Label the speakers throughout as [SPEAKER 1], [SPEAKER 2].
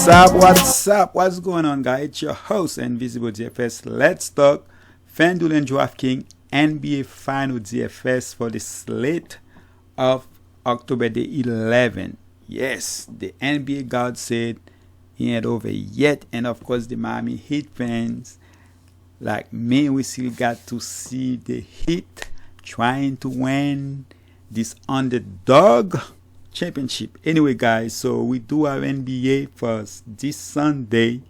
[SPEAKER 1] What's up? What's going on, guys? It's your host, Invisible DFS. Let's talk Fanduel and Draftkings NBA Final DFS for the slate of October the 11th. Yes, the NBA God said he ain't over yet, and of course, the Miami Heat fans, like me, we still got to see the Heat trying to win this underdog championship. Anyway, guys, so we do have NBA for this Sunday,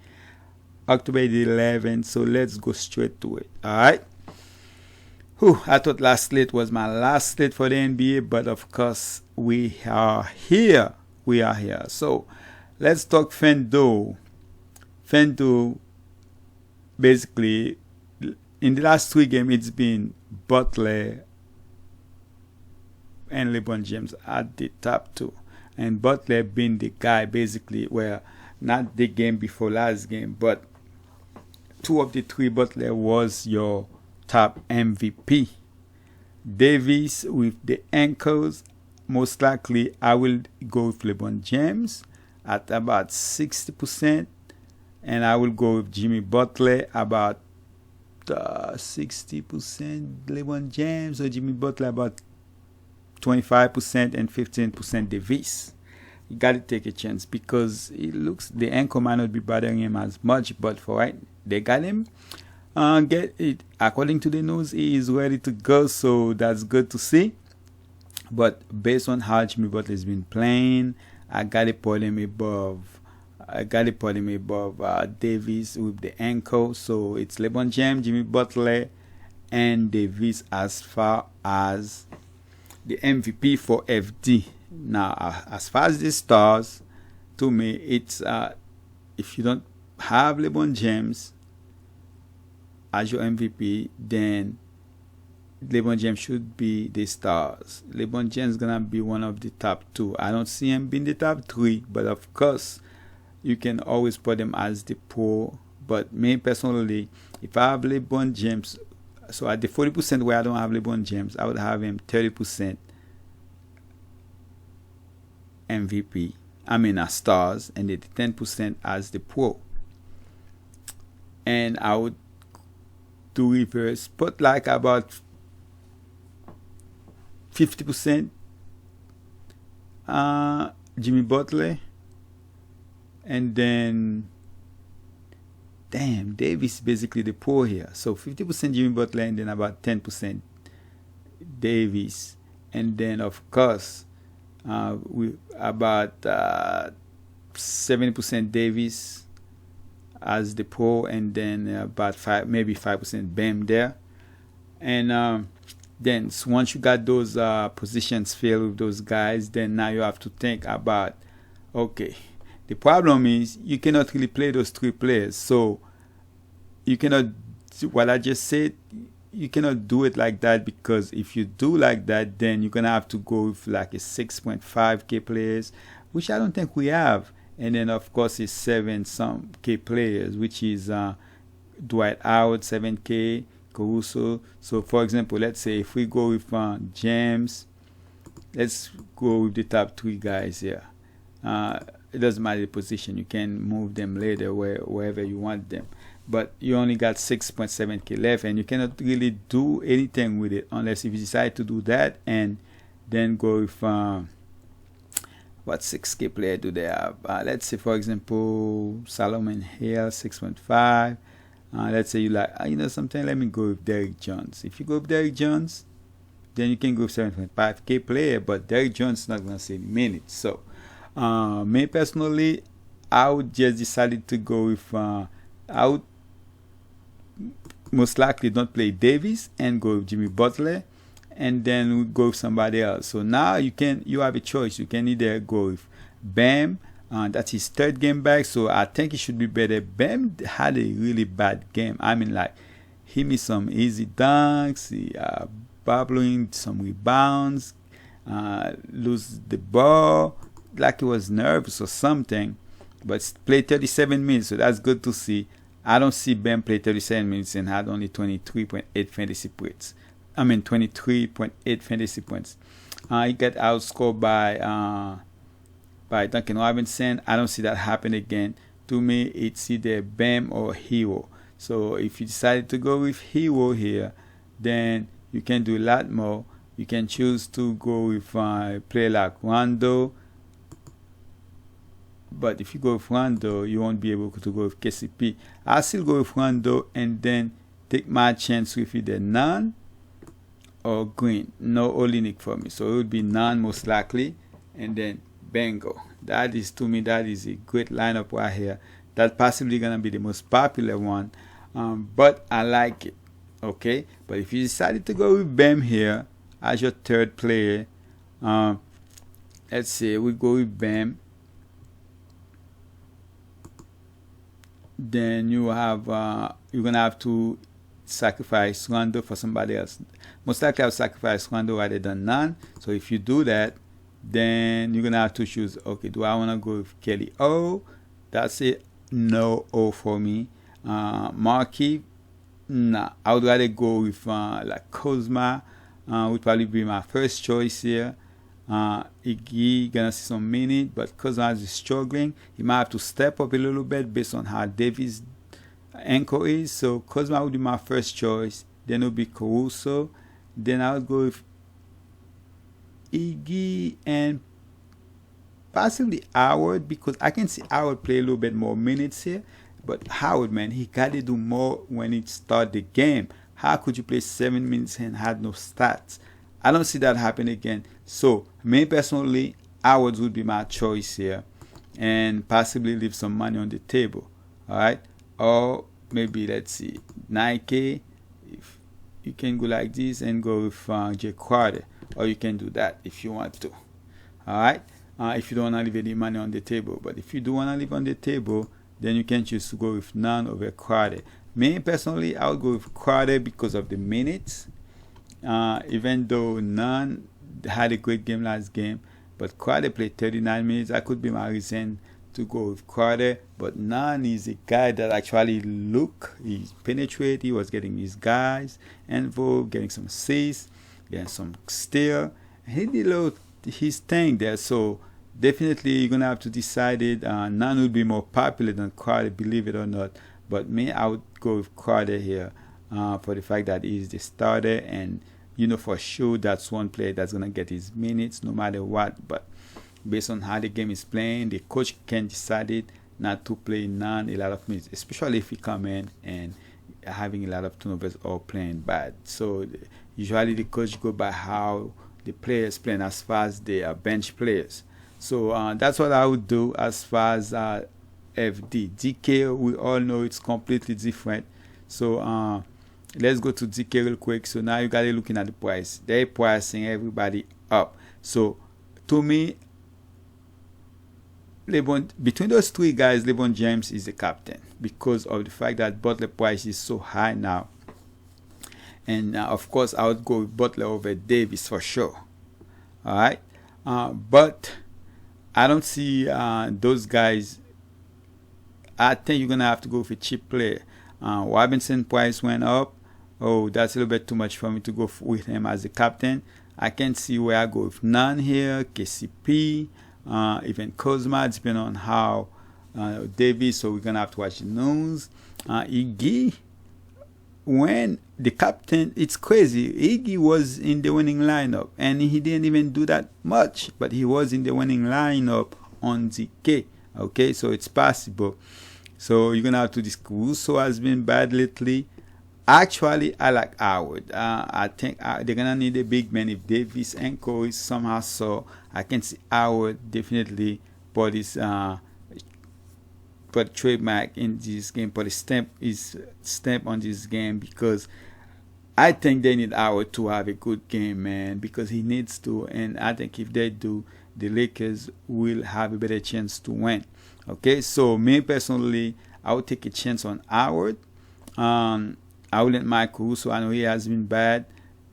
[SPEAKER 1] October the 11th. So let's go straight to it. All right. I thought last slate was my last slate for the NBA, but of course we are here. So let's talk Fanduel. Fanduel, basically, in the last 3 games, it's been Butler and LeBron James at the top 2, and Butler being the guy basically, where not the game before last game, but 2 of the 3 Butler was your top MVP. Davis with the ankles, most likely I will go with LeBron James at about 60%, and I will go with Jimmy Butler about 60% LeBron James, or Jimmy Butler about 25% and 15% Davis. You got to take a chance because it looks the ankle might not be bothering him as much, but for right, they got him. Get it according to the news, he is ready to go, so that's good to see. But based on how Jimmy Butler has been playing, I got to put him above. Davis with the ankle. So it's LeBron James, Jimmy Butler, and Davis as far as the MVP for FD. Now, as far as the stars, to me, it's if you don't have LeBron James as your MVP, then LeBron James should be the stars. LeBron James is gonna be one of the top 2. I don't see him being the top 3, but of course, you can always put him as the pro. But me personally, if I have LeBron James, so at the 40% where I don't have LeBron James, I would have him 30% MVP. I mean, as stars, and the 10% as the pro. And I would do reverse, put like about 50% Jimmy Butler, and then Davis basically the pro here. So 50% Jimmy Butler, and then about 10% Davis, and then of course we about 70% Davis as the pro, and then about 5% Bam there, and then so once you got those positions filled with those guys, then now you have to think about, okay, the problem is you cannot really play those 3 players, so you cannot, what I just said, you cannot do it like that, because if you do like that, then you're gonna have to go with like a 6.5k players, which I don't think we have, and then of course it's 7 some k players, which is Dwight Howard 7k, Caruso. So for example, let's say if we go with James, let's go with the top 3 guys here. It doesn't matter the position, you can move them later wherever you want them, but you only got 6.7k left, and you cannot really do anything with it unless if you decide to do that, and then go with what 6k player do they have? Let's say for example Solomon Hill 6.5. Let's say you like, something, let me go with Derrick Jones. If you go with Derrick Jones, then you can go with 7.5k player, but Derrick Jones is not going to see minutes. So, me personally, I would just decided to go with, I would most likely don't play Davis and go with Jimmy Butler, and then we go with somebody else. So now you have a choice. You can either go with Bam. That's his 3rd game back, so I think it should be better. Bam had a really bad game. I mean, like, he missed some easy dunks, bubbling, some rebounds, lose the ball, like he was nervous or something, but played 37 minutes, so that's good to see. I don't see Bam play 37 minutes and had only 23.8 fantasy points. 23.8 fantasy points. He got outscored by by Duncan Robinson. I don't see that happen again. To me, it's either Bam or Hero. So if you decided to go with Hero here, then you can do a lot more. You can choose to go with a player like Rondo. But if you go with Rondo, you won't be able to go with KCP. I'll still go with Rondo and then take my chance with either Nunn or Green. No Olenek for me. So it would be Nunn most likely. And then Bingo. That is, to me, that is a great lineup right here. That's possibly going to be the most popular one. But I like it. Okay? But if you decided to go with Bam here as your third player, let's say we go with Bam. Then you have you're gonna have to sacrifice Rondo for somebody else. Most likely I'll sacrifice Rondo rather than Nunn. So if you do that, then you're gonna have to choose, okay, do I wanna go with Kelly O? That's it. No O for me. Markey, nah. I would rather go with like Kozma. Would probably be my first choice here. Iggy gonna see some minutes, but Kozma is struggling. He might have to step up a little bit based on how Davis' ankle is. So Kozma would be my first choice. Then it would be Caruso. Then I would go with Iggy and possibly Howard, because I can see Howard play a little bit more minutes here. But Howard, man, he got to do more when it start the game. How could you play 7 minutes and had no stats? I don't see that happen again. So, me personally, Howard would be my choice here. And possibly leave some money on the table. Alright? Or maybe, let's see, Nike. If you can go like this and go with Jay Crowder. Or you can do that if you want to. Alright? If you don't want to leave any money on the table. But if you do want to leave on the table, then you can choose to go with Nunn over Crowder. Me personally, I would go with Crowder because of the minutes. Even though Nunn had a great game last game, but Crowder played 39 minutes. That could be my reason to go with Crowder. But Nunn is a guy that actually he penetrated. He was getting his guys involved, getting some assists, getting some steal. He did his thing there. So definitely you're gonna have to decide it. Nunn will be more popular than Crowder, believe it or not. But me, I would go with Crowder here for the fact that he's the starter, and you know for sure that's one player that's gonna get his minutes no matter what. But based on how the game is playing, the coach can decide it not to play Nunn a lot of minutes, especially if he come in and having a lot of turnovers or playing bad. So usually the coach go by how the players playing as far as they are bench players. So that's what I would do as far as FD. DK, we all know it's completely different. So let's go to DK real quick. So now you got to looking at the price. They're pricing everybody up. So to me, between those three guys, LeBron James is the captain because of the fact that Butler price is so high now. And of course, I would go with Butler over Davis for sure. All right, but I don't see those guys. I think you're gonna have to go with a cheap player. Robinson price went up. Oh, that's a little bit too much for me to go with him as the captain. I can see where I go with Nunn here, KCP, even Kozma, depending on how Davis. So we're gonna have to watch the news. Iggy, when the captain, it's crazy. Iggy was in the winning lineup, and he didn't even do that much, but he was in the winning lineup on ZK. Okay, so it's possible. So you're gonna have to discuss. Caruso has been bad lately. Actually, I like Howard. I think they're gonna need a big man if Davis ankle is somehow so. I can see Howard definitely put his put trademark in this game, put his stamp on this game, because I think they need Howard to have a good game, man, because he needs to. And I think if they do, the Lakers will have a better chance to win. Okay, so me personally, I would take a chance on Howard. I wouldn't mind Caruso. I know he has been bad.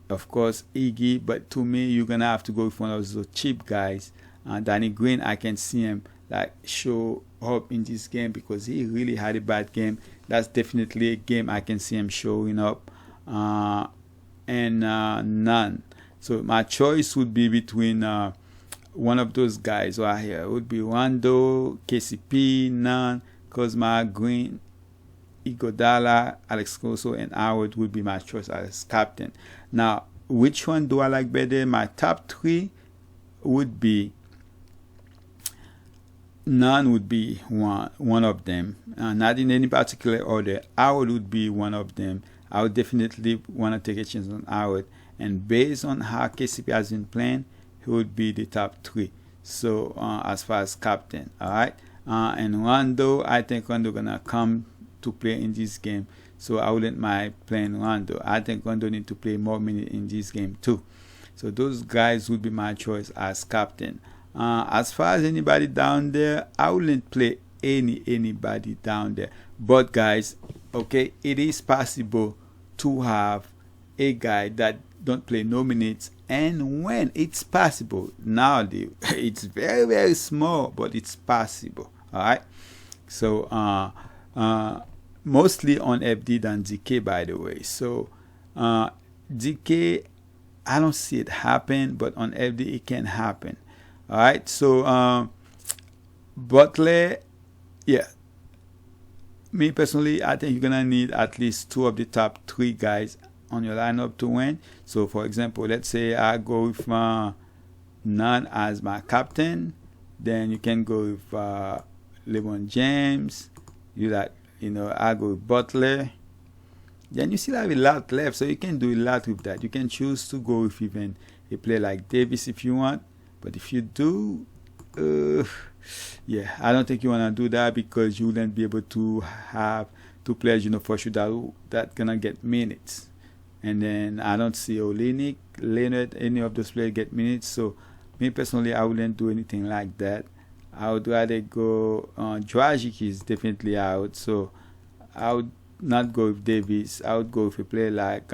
[SPEAKER 1] Of course, Iggy, but to me, you're gonna have to go with one of those cheap guys. Danny Green, I can see him like show up in this game because he really had a bad game. That's definitely a game I can see him showing up. And Nunn. So my choice would be between one of those guys right here. It would be Rondo, KCP, Nunn, Kuzma, Green, Iguodala, Alex Caruso, and Howard would be my choice as captain. Now, which one do I like better? My top three would be Nunn would be one of them, not in any particular order. Howard would be one of them. I would definitely want to take a chance on Howard, and based on how KCP has been playing, he would be the top three. So as far as captain, all right. And Rondo, I think Rondo gonna come to play in this game, so I wouldn't mind playing Rondo. I think Rondo need to play more minutes in this game too. So those guys would be my choice as captain. As far as anybody down there, I wouldn't play anybody down there. But guys, okay, it is possible to have a guy that don't play no minutes, and when it's possible nowadays, it's very small, but it's possible. All right. So mostly on FD than DK, by the way. So DK, I don't see it happen, but on FD it can happen. All right. So Butler, yeah. Me personally, I think you're gonna need at least two of the top three guys on your lineup to win. So, for example, let's say I go with Nunn as my captain, then you can go with LeBron James. I go with Butler. Then you still have a lot left, so you can do a lot with that. You can choose to go with even a player like Davis if you want, but if you do, yeah, I don't think you want to do that, because you wouldn't be able to have two players, for sure that gonna get minutes. And then I don't see Olenek, Leonard, any of those players get minutes. So me personally, I wouldn't do anything like that. I would rather go. Dragic is definitely out, so I would not go with Davis. I would go with a player like.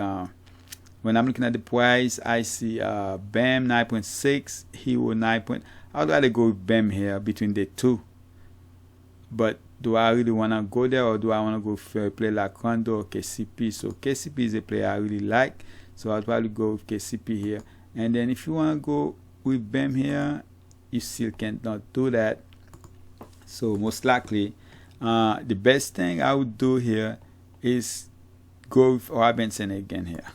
[SPEAKER 1] When I'm looking at the price, I see Bam 9.6, Hero 9. I would rather go with Bam here between the two. But do I really want to go there, or do I want to go for a player like Rondo or KCP? So KCP is a player I really like, so I'd probably go with KCP here. And then if you want to go with Bam here, you still cannot do that. So most likely, the best thing I would do here is go with Robinson again here.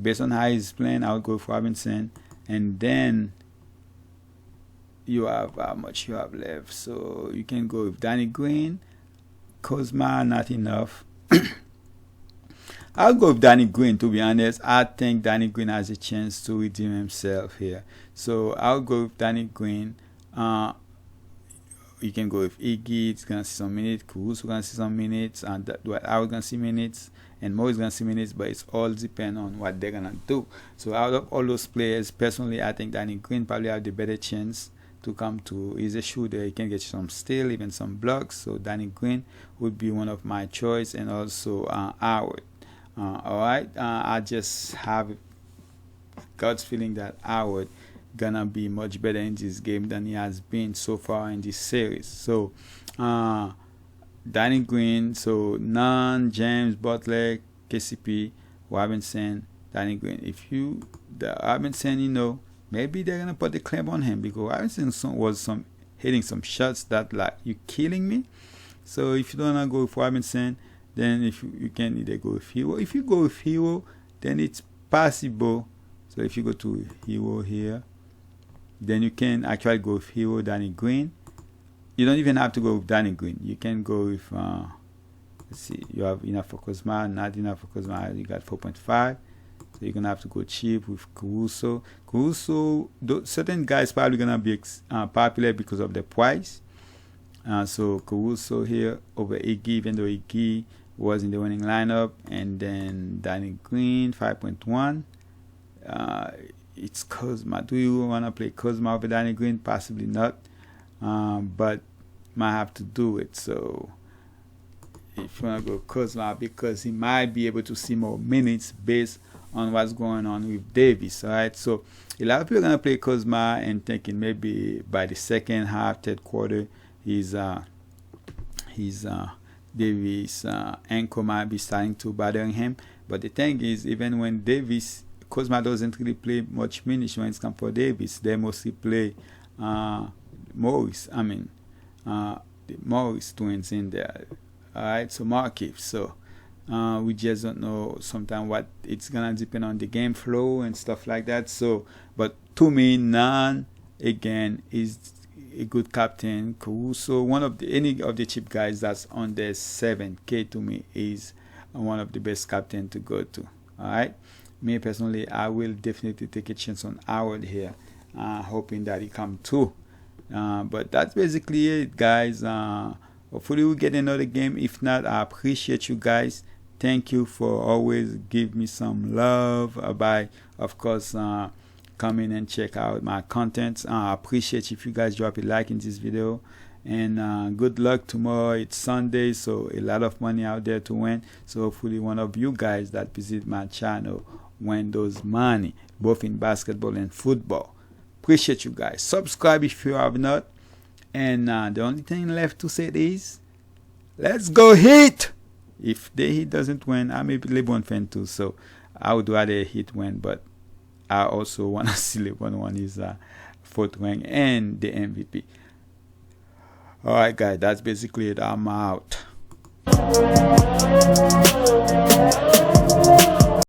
[SPEAKER 1] Based on how he's playing, I would go with Robinson, and then you have how much you have left. So you can go with Danny Green. Kuzma, not enough. I'll go with Danny Green, to be honest. I think Danny Green has a chance to redeem himself here. So I'll go with Danny Green. You can go with Iggy. It's going to see some minutes. Caruso going to see some minutes. And I was going to see minutes. And Mo is going to see minutes. But it's all depend on what they're going to do. So out of all those players, personally, I think Danny Green probably have the better chance to come to. He's a shooter. He can get some steal, even some blocks. So Danny Green would be one of my choice, and also Howard. All right. I just have God's feeling that Howard gonna be much better in this game than he has been so far in this series. So Danny Green. So Nunn, James, Butler, KCP, Robinson, Danny Green. If Robinson, maybe they're gonna put the claim on him, because Robinson was hitting some shots that like, you killing me. So if you don't wanna go with Robinson, then if you can either go with Hero. If you go with Hero, then it's possible. So if you go to Hero here, then you can actually go with Hero, Danny Green. You don't even have to go with Danny Green. You can go with let's see, you have enough for Kuzma, not enough for Kuzma. You got 4.5. So you're gonna have to go cheap with Caruso. Certain guys probably gonna be popular because of the price. So Caruso here over Iggy, even though Iggy was in the winning lineup. And then Danny Green 5.1. It's Kuzma. Do you wanna play Kuzma over Danny Green? Possibly not. But might have to do it. So if you wanna go Kuzma, because he might be able to see more minutes based on what's going on with Davis. All right, so a lot of people are gonna play Kuzma and thinking maybe by the second half, third quarter, his Davis ankle might be starting to bother him. But the thing is, even when Kuzma doesn't really play much minutes when it's come for Davis. They mostly play Morris. I mean, the Morris twins in there. All right, so Markif. So we just don't know sometimes what it's gonna depend on the game flow and stuff like that. So, but to me, Nan again is a good captain. Caruso, one of the any of the cheap guys that's on the 7K to me is one of the best captain to go to. All right, me personally, I will definitely take a chance on Howard here, hoping that he come too. But that's basically it, guys. Hopefully we get another game. If not, I appreciate you guys. Thank you for always give me some love by, of course, come in and check out my content. I appreciate if you guys drop a like in this video. And good luck tomorrow. It's Sunday, so a lot of money out there to win. So hopefully one of you guys that visit my channel win those money, both in basketball and football. Appreciate you guys. Subscribe if you have not. And the only thing left to say is, let's go Heat! If the Heat doesn't win, I'm a LeBron fan too, so I would rather Heat win, but I also want to see LeBron win his fourth ring and the MVP. Alright guys, that's basically it. I'm out.